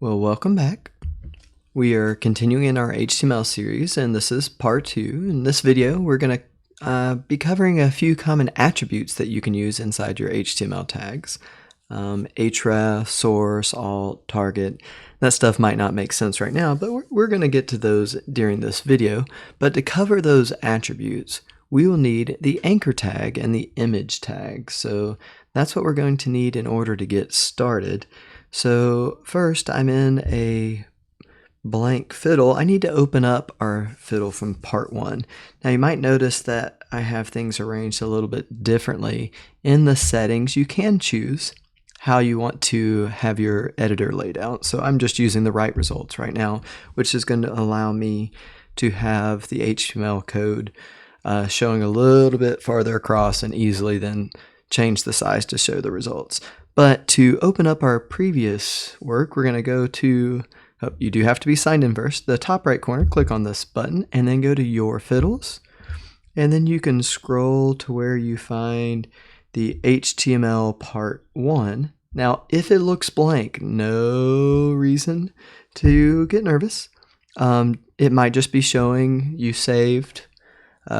Well, welcome back. We are continuing in our HTML series, and this is part 2. In this video, we're going to be covering a few common attributes that you can use inside your HTML tags. href, source, alt, target. That stuff might not make sense right now, but we're going to get to those during this video. But to cover those attributes, we will need the anchor tag and the image tag. So that's what we're going to need in order to get started. So first, I'm in a blank fiddle. I need to open up our fiddle from part 1. Now you might notice that I have things arranged a little bit differently. In the settings, you can choose how you want to have your editor laid out. So I'm just using the right results right now, which is going to allow me to have the HTML code showing a little bit farther across and easily then change the size to show the results. But to open up our previous work, we're going to go to, you do have to be signed in first, the top right corner, click on this button, and then go to Your Fiddles. And then you can scroll to where you find the HTML part 1. Now, if it looks blank, no reason to get nervous. It might just be showing you saved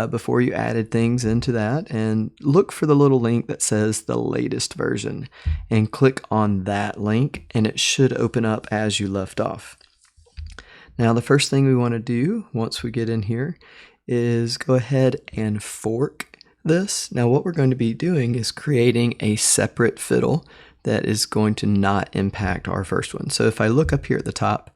before you added things into that, and look for the little link that says the latest version and click on that link, and it should open up as you left off. Now the first thing we want to do once we get in here is go ahead and fork this. Now what we're going to be doing is creating a separate fiddle that is going to not impact our first one. So if I look up here at the top,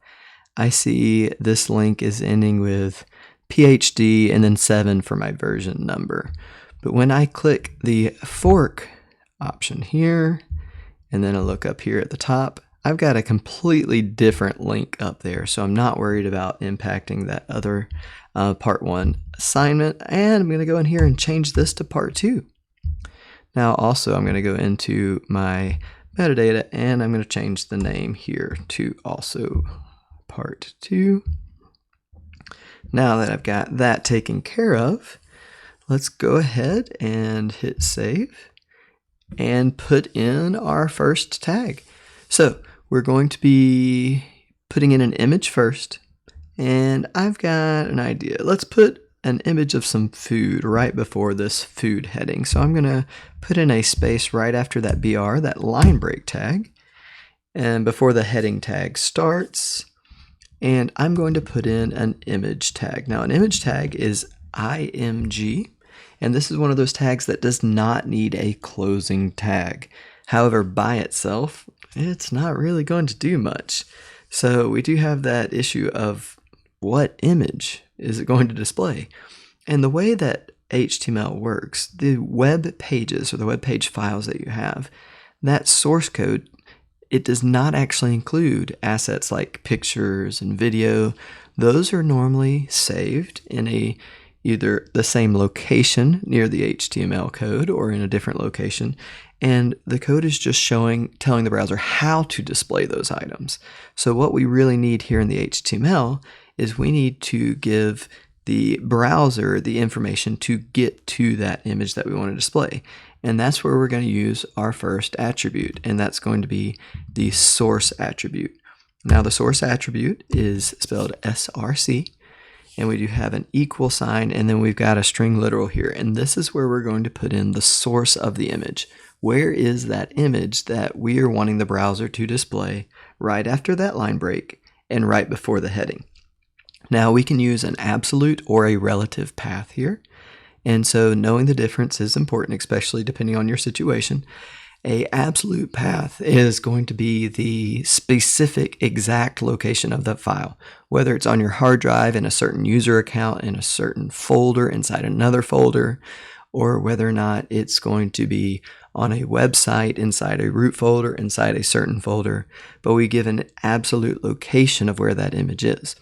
I see this link is ending with PhD and then 7 for my version number. But when I click the fork option here, and then I look up here at the top, I've got a completely different link up there. So I'm not worried about impacting that other part 1 assignment. And I'm going to go in here and change this to part 2. Now also I'm going to go into my metadata and I'm going to change the name here to also part 2. Now that I've got that taken care of, let's go ahead and hit save and put in our first tag. So we're going to be putting in an image first, and I've got an idea. Let's put an image of some food right before this food heading. So I'm going to put in a space right after that BR, that line break tag, and before the heading tag starts. And I'm going to put in an image tag. Now an image tag is IMG, and this is one of those tags that does not need a closing tag. However, by itself, it's not really going to do much. So we do have that issue of what image is it going to display? And the way that HTML works, the web pages or the web page files that you have, that source code, it does not actually include assets like pictures and video. Those are normally saved in either the same location near the HTML code or in a different location. And the code is just telling the browser how to display those items. So what we really need here in the HTML is we need to give the browser the information to get to that image that we want to display. And that's where we're going to use our first attribute, and that's going to be the source attribute. Now the source attribute is spelled SRC, and we do have an equal sign, and then we've got a string literal here, and this is where we're going to put in the source of the image. Where is that image that we are wanting the browser to display right after that line break and right before the heading? Now we can use an absolute or a relative path here. And so knowing the difference is important, especially depending on your situation. An absolute path is going to be the specific exact location of that file, whether it's on your hard drive in a certain user account in a certain folder inside another folder, or whether or not it's going to be on a website inside a root folder inside a certain folder, but we give an absolute location of where that image is.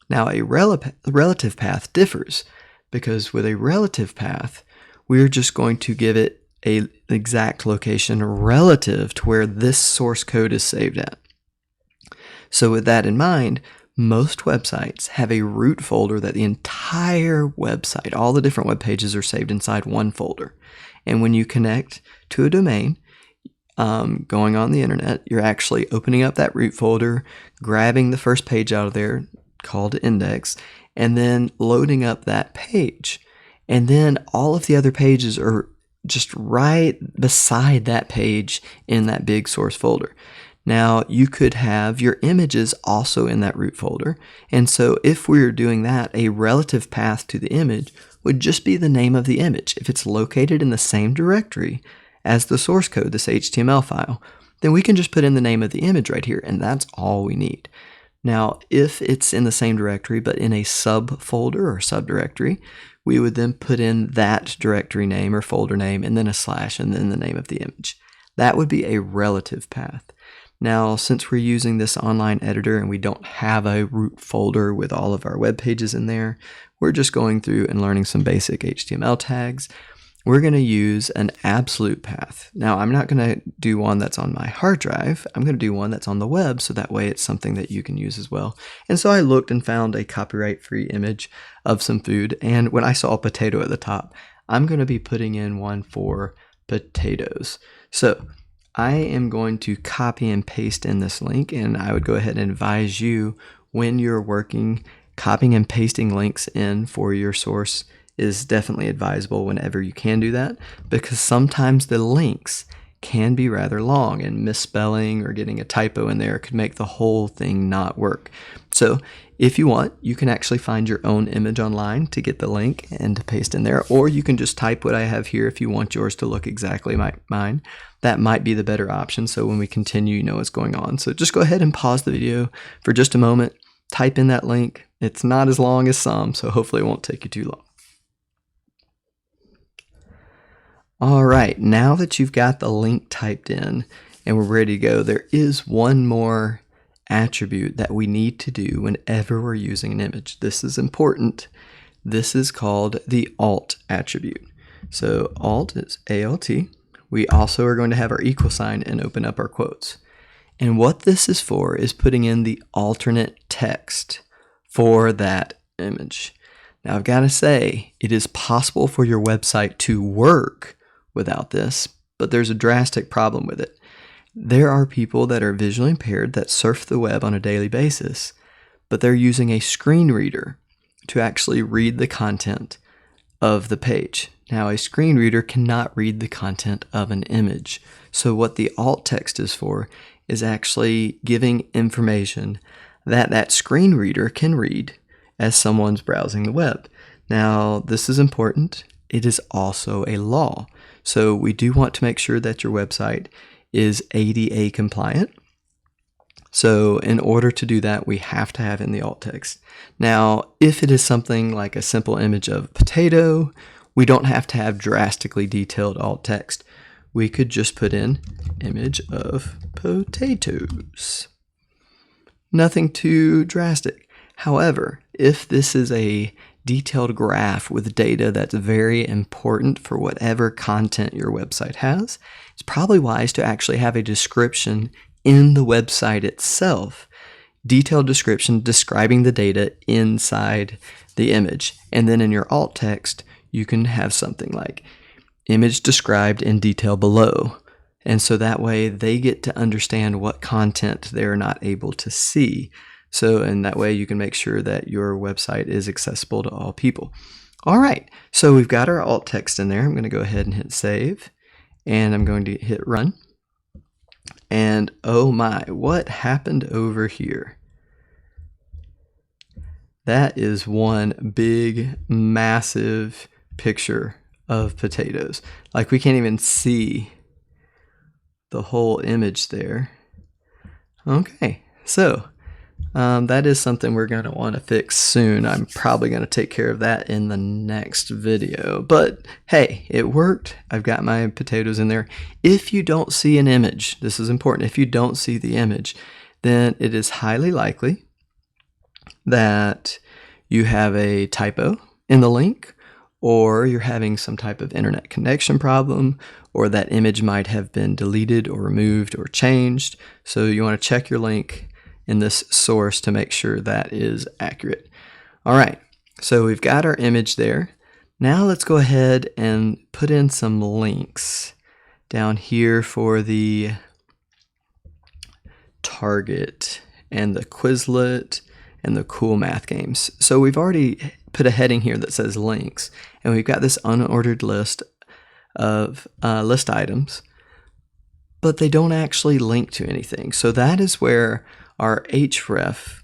Now a relative path differs, because with a relative path, we're just going to give it an exact location relative to where this source code is saved at. So with that in mind, most websites have a root folder that the entire website, all the different web pages are saved inside one folder. And when you connect to a domain, going on the internet, you're actually opening up that root folder, grabbing the first page out of there called index, and then loading up that page. And then all of the other pages are just right beside that page in that big source folder. Now, you could have your images also in that root folder. And so if we were doing that, a relative path to the image would just be the name of the image. If it's located in the same directory as the source code, this HTML file, then we can just put in the name of the image right here, and that's all we need. Now, if it's in the same directory but in a subfolder or subdirectory, we would then put in that directory name or folder name and then a slash and then the name of the image. That would be a relative path. Now, since we're using this online editor and we don't have a root folder with all of our web pages in there, we're just going through and learning some basic HTML tags. We're going to use an absolute path. Now, I'm not going to do one that's on my hard drive. I'm going to do one that's on the web, so that way it's something that you can use as well. And so I looked and found a copyright-free image of some food, and when I saw a potato at the top, I'm going to be putting in one for potatoes. So I am going to copy and paste in this link, and I would go ahead and advise you when you're working, copying and pasting links in for your source is definitely advisable whenever you can do that, because sometimes the links can be rather long and misspelling or getting a typo in there could make the whole thing not work. So if you want, you can actually find your own image online to get the link and to paste in there, or you can just type what I have here if you want yours to look exactly like mine. That might be the better option, so when we continue, you know what's going on. So just go ahead and pause the video for just a moment, type in that link. It's not as long as some, so hopefully it won't take you too long. All right, now that you've got the link typed in and we're ready to go, there is one more attribute that we need to do whenever we're using an image. This is important. This is called the alt attribute. So alt is ALT. We also are going to have our equal sign and open up our quotes. And what this is for is putting in the alternate text for that image. Now I've got to say, it is possible for your website to work without this, but there's a drastic problem with it. There are people that are visually impaired that surf the web on a daily basis, but they're using a screen reader to actually read the content of the page. Now, a screen reader cannot read the content of an image. So what the alt text is for is actually giving information that that screen reader can read as someone's browsing the web. Now, this is important. It is also a law. So we do want to make sure that your website is ADA compliant. So in order to do that, we have to have in the alt text. Now, if it is something like a simple image of a potato, we don't have to have drastically detailed alt text. We could just put in image of potatoes. Nothing too drastic. However, if this is a detailed graph with data that's very important for whatever content your website has, it's probably wise to actually have a description in the website itself, detailed description describing the data inside the image. And then in your alt text, you can have something like image described in detail below. And so that way they get to understand what content they're not able to see. So in that way, you can make sure that your website is accessible to all people. All right, so we've got our alt text in there. I'm going to go ahead and hit save, and I'm going to hit run. And oh my, what happened over here? That is one big, massive picture of potatoes. Like, we can't even see the whole image there. Okay, so that is something we're going to want to fix soon. I'm probably going to take care of that in the next video. But hey, it worked. I've got my potatoes in there. If you don't see an image, this is important. If you don't see the image, then it is highly likely that you have a typo in the link, or you're having some type of internet connection problem, or that image might have been deleted or removed or changed. So you want to check your link in this source to make sure that is accurate. All right, so we've got our image there. Now let's go ahead and put in some links down here for the Target and the Quizlet and the Cool Math games. So we've already put a heading here that says links, and we've got this unordered list of list items, but they don't actually link to anything. So that is where our href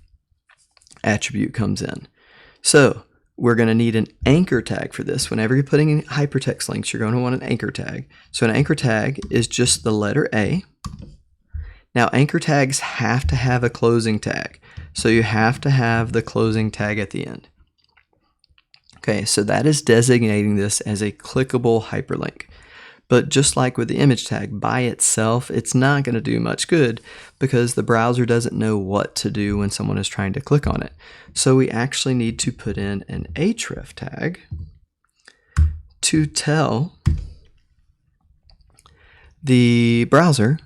attribute comes in. So we're going to need an anchor tag for this. Whenever you're putting in hypertext links, you're going to want an anchor tag. So an anchor tag is just the letter A. Now anchor tags have to have a closing tag. So you have to have the closing tag at the end. Okay, so that is designating this as a clickable hyperlink. But just like with the image tag, by itself, it's not going to do much good because the browser doesn't know what to do when someone is trying to click on it. So we actually need to put in an href tag to tell the browser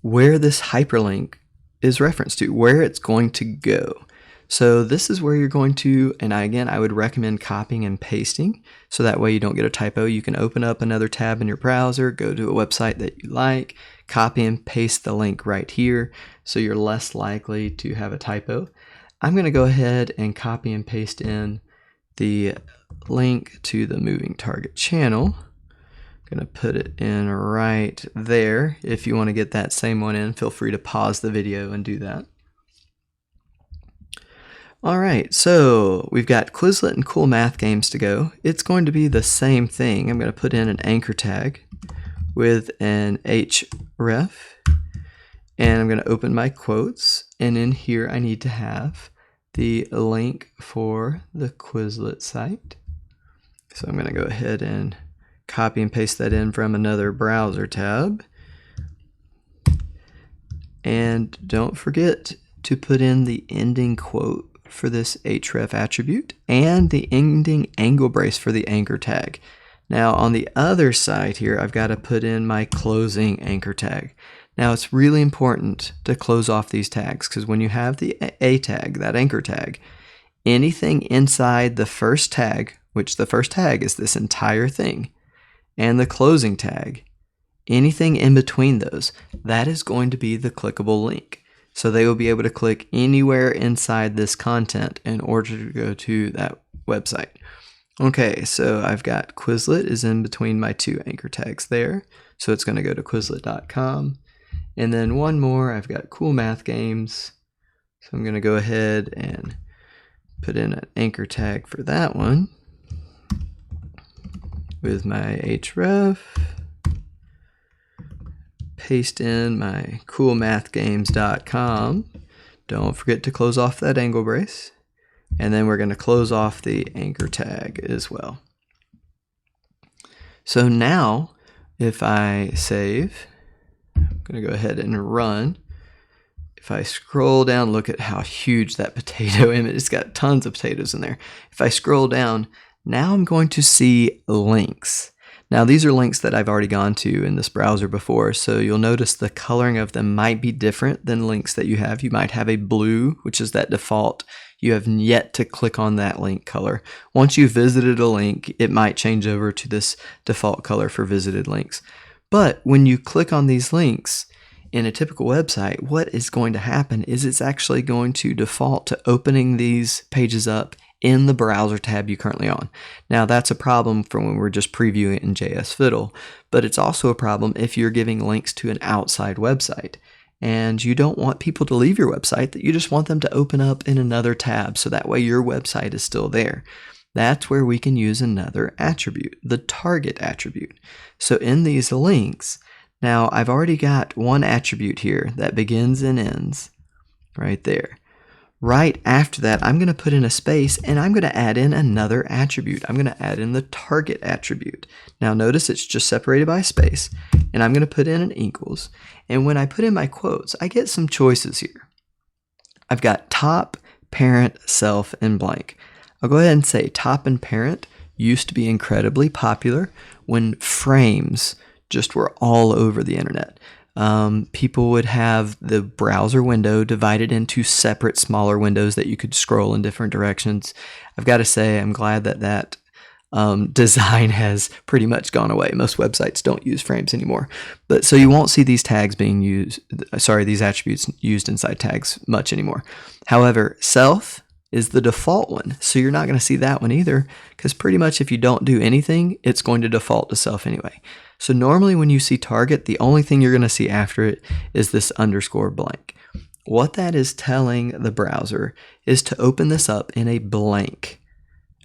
where this hyperlink is referenced to, where it's going to go. So this is where you're going to, and I would recommend copying and pasting, so that way you don't get a typo. You can open up another tab in your browser, go to a website that you like, copy and paste the link right here, so you're less likely to have a typo. I'm going to go ahead and copy and paste in the link to the moving target channel. I'm going to put it in right there. If you want to get that same one in, feel free to pause the video and do that. Alright, so we've got Quizlet and Cool Math games to go. It's going to be the same thing. I'm going to put in an anchor tag with an href, and I'm going to open my quotes, and in here I need to have the link for the Quizlet site. So I'm going to go ahead and copy and paste that in from another browser tab. And don't forget to put in the ending quote for this href attribute and the ending angle brace for the anchor tag. Now on the other side here, I've got to put in my closing anchor tag. Now it's really important to close off these tags, because when you have the A tag, that anchor tag, anything inside the first tag, which the first tag is this entire thing, and the closing tag, anything in between those, that is going to be the clickable link. So they will be able to click anywhere inside this content in order to go to that website. Okay, so I've got Quizlet is in between my two anchor tags there. So it's going to go to Quizlet.com. And then one more, I've got Cool Math Games. So I'm going to go ahead and put in an anchor tag for that one with my href. Paste in my coolmathgames.com. Don't forget to close off that angle brace. And then we're going to close off the anchor tag as well. So now, if I save, I'm going to go ahead and run. If I scroll down, look at how huge that potato image is. It's got tons of potatoes in there. If I scroll down, now I'm going to see links. Now these are links that I've already gone to in this browser before, so you'll notice the coloring of them might be different than links that you have. You might have a blue, which is that default. You have yet to click on that link color. Once you've visited a link, it might change over to this default color for visited links. But when you click on these links in a typical website, what is going to happen is it's actually going to default to opening these pages up in the browser tab you're currently on. Now that's a problem for when we're just previewing it in JS Fiddle, but it's also a problem if you're giving links to an outside website and you don't want people to leave your website, that you just want them to open up in another tab so that way your website is still there. That's where we can use another attribute, the target attribute. So in these links, now I've already got one attribute here that begins and ends right there. Right after that, I'm going to put in a space and I'm going to add in another attribute. I'm going to add in the target attribute. Now notice it's just separated by a space, and I'm going to put in an equals. And when I put in my quotes, I get some choices here. I've got top, parent, self, and blank. I'll go ahead and say top and parent used to be incredibly popular when frames just were all over the internet. People would have the browser window divided into separate smaller windows that you could scroll in different directions. I've got to say I'm glad that design has pretty much gone away. Most websites don't use frames anymore. But so you won't see these tags being used, these attributes used inside tags much anymore. However, self is the default one. So you're not going to see that one either, because pretty much if you don't do anything, it's going to default to self anyway. So normally when you see target, the only thing you're going to see after it is this underscore blank. What that is telling the browser is to open this up in a blank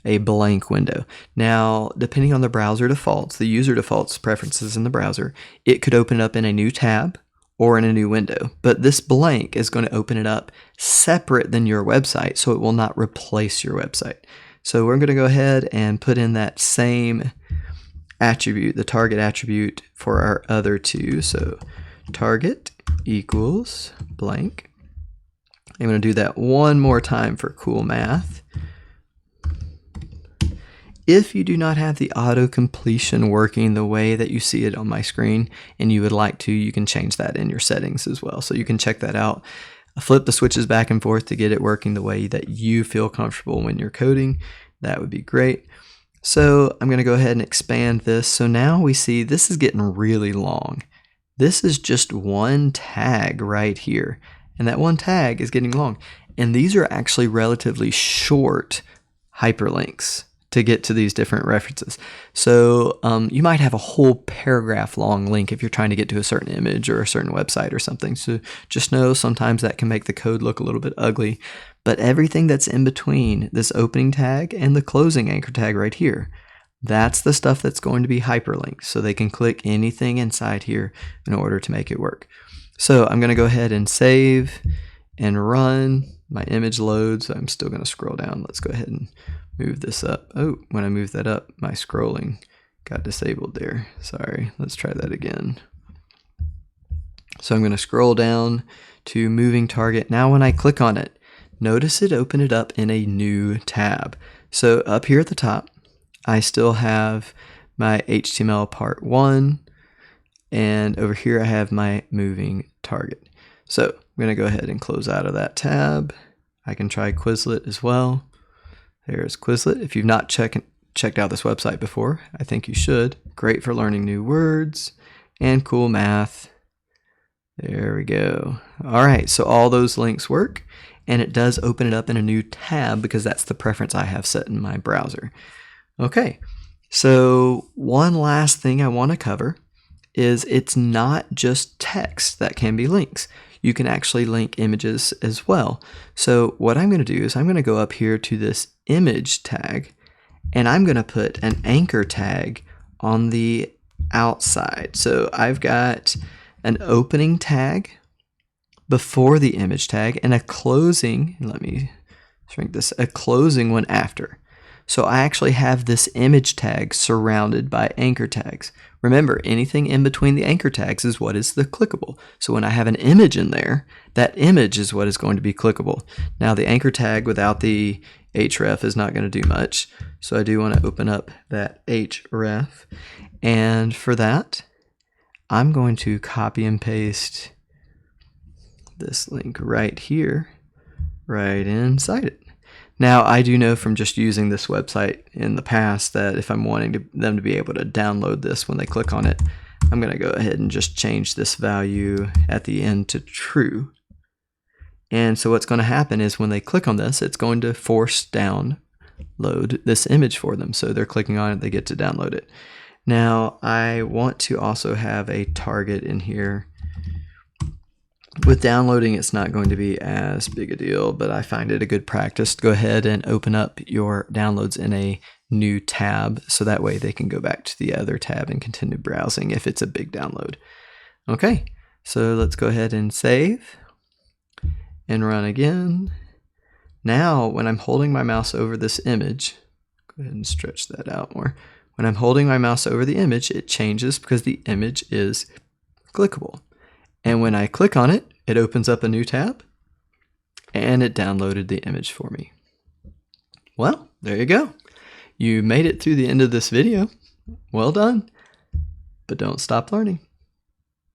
window. Now, depending on the browser defaults, the user defaults preferences in the browser, it could open it up in a new tab or in a new window. But this blank is going to open it up separate than your website, so it will not replace your website. So we're going to go ahead and put in that same attribute, the target attribute for our other two. So target equals blank. I'm going to do that one more time for cool math. If you do not have the auto completion working the way that you see it on my screen and you would like to, you can change that in your settings as well. So you can check that out. Flip the switches back and forth to get it working the way that you feel comfortable when you're coding. That would be great. So I'm going to go ahead and expand this. So now we see this is getting really long. This is just one tag right here. And that one tag is getting long. And these are actually relatively short hyperlinks to get to these different references. So you might have a whole paragraph long link if you're trying to get to a certain image or a certain website or something. So just know sometimes that can make the code look a little bit ugly. But everything that's in between this opening tag and the closing anchor tag right here, that's the stuff that's going to be hyperlinked. So they can click anything inside here in order to make it work. So I'm going to go ahead and save and run. My image loads. I'm still going to scroll down. Let's go ahead and move this up. Oh, when I move that up, my scrolling got disabled there. Sorry, let's try that again. So I'm going to scroll down to moving target. Now when I click on it, notice it opened it up in a new tab. So up here at the top, I still have my HTML part 1, and over here I have my moving target. So I'm going to go ahead and close out of that tab. I can try Quizlet as well. There's Quizlet. If you've not checked out this website before, I think you should. Great for learning new words and cool math. There we go. All right, so all those links work, and it does open it up in a new tab because that's the preference I have set in my browser. Okay, so one last thing I want to cover is it's not just text that can be links. You can actually link images as well. So what I'm going to do is I'm going to go up here to this image tag, and I'm going to put an anchor tag on the outside. So I've got an opening tag before the image tag and a closing, let me shrink this, a closing one after. So I actually have this image tag surrounded by anchor tags. Remember, anything in between the anchor tags is what is the clickable. So when I have an image in there, that image is what is going to be clickable. Now the anchor tag without the href is not going to do much. So I do want to open up that href. And for that, I'm going to copy and paste this link right here, right inside it. Now, I do know from just using this website in the past that if I'm wanting them to be able to download this when they click on it, I'm going to go ahead and just change this value at the end to true. And so what's going to happen is when they click on this, it's going to force download this image for them. So they're clicking on it, they get to download it. Now, I want to also have a target in here. With downloading, it's not going to be as big a deal, but I find it a good practice to go ahead and open up your downloads in a new tab, so that way they can go back to the other tab and continue browsing if it's a big download. Okay, so let's go ahead and save and run again. Now, when I'm holding my mouse over this image, go ahead and stretch that out more. When I'm holding my mouse over the image, it changes because the image is clickable. And when I click on it, it opens up a new tab, and it downloaded the image for me. Well, there you go. You made it through the end of this video. Well done, but don't stop learning.